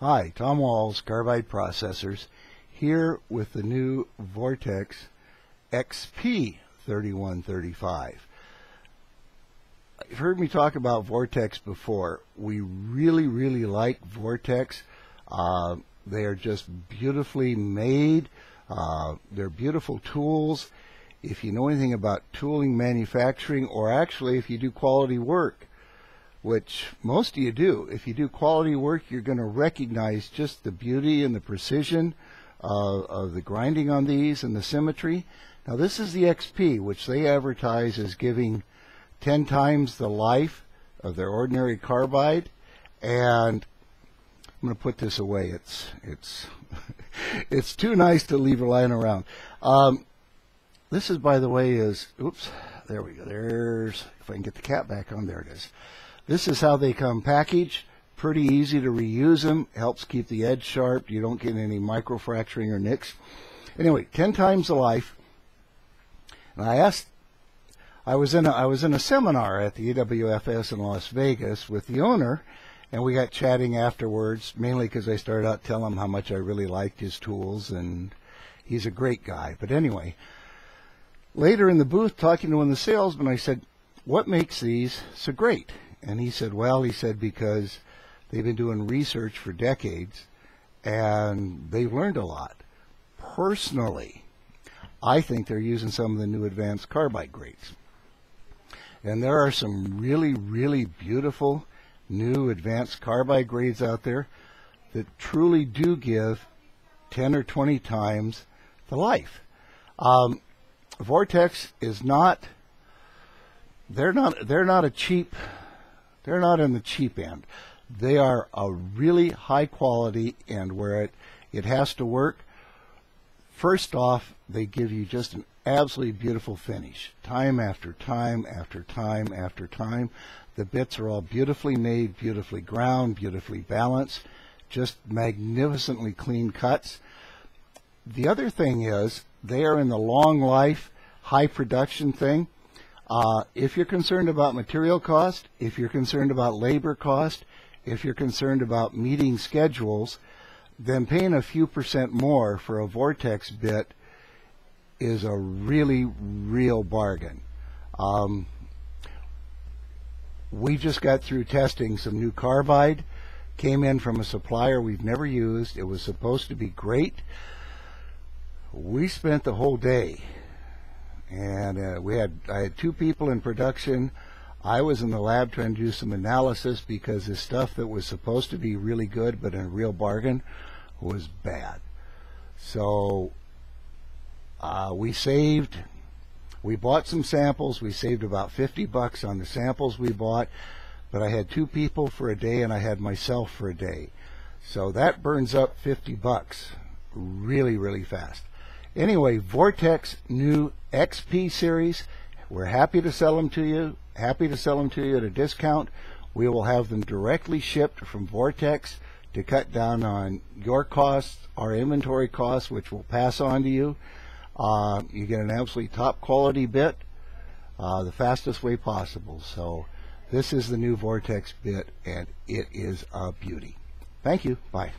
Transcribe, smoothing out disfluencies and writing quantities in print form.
Hi, Tom Walls, Carbide Processors, here with the new Vortex XP3135. You've heard me talk about Vortex before. We really like Vortex. They are just beautifully made. They're beautiful tools. If you know anything about tooling manufacturing, or actually if you do quality work, which most of you do. If you do quality work, you're going to recognize just the beauty and the precision of the grinding on these and the symmetry. Now this is the XP, which they advertise as giving 10 times the life of their ordinary carbide. And I'm going to put this away. It's it's too nice to leave lying around. This is, by the way, oops, there we go. There's, if I can get the cap back on, there it is. This is how they come packaged. Pretty easy to reuse them. Helps keep the edge sharp. You don't get any microfracturing or nicks. Anyway, 10 times the life. And I was in a seminar at the EWFS in Las Vegas with the owner, and we got chatting afterwards, mainly because I started out telling him how much I really liked his tools, and he's a great guy. But anyway, later in the booth, talking to one of the salesmen, I said, "What makes these so great?" And he said, well, he said, because they've been doing research for decades and they've learned a lot. Personally, I think they're using some of the new advanced carbide grades. And there are some really beautiful new advanced carbide grades out there that truly do give 10 or 20 times the life. Vortex is not, they're not a cheap, they're not in the cheap end. They are a really high quality, and where it has to work, first off, they give you just an absolutely beautiful finish. Time after time after time after time. The bits are all beautifully made, beautifully ground, beautifully balanced, just magnificently clean cuts. The other thing is, they are in the long life, high production thing. If you're concerned about material cost, if you're concerned about labor cost, if you're concerned about meeting schedules, then paying a few % more for a Vortex bit is a real bargain. We just got through testing some new carbide. Came in from a supplier we've never used. It was supposed to be great. We spent the whole day. And I had 2 people in production. I was in the lab trying to do some analysis because the stuff that was supposed to be really good but a real bargain was bad. So we bought some samples. We saved about 50 bucks on the samples we bought, but I had 2 people for a day and I had myself for a day. So that burns up 50 bucks really fast. Anyway, Vortex new XP series, we're happy to sell them to you, at a discount. We will have them directly shipped from Vortex to cut down on your costs, our inventory costs, which we'll pass on to you. You get an absolutely top quality bit the fastest way possible. So this is the new Vortex bit, and it is a beauty. Thank you. Bye.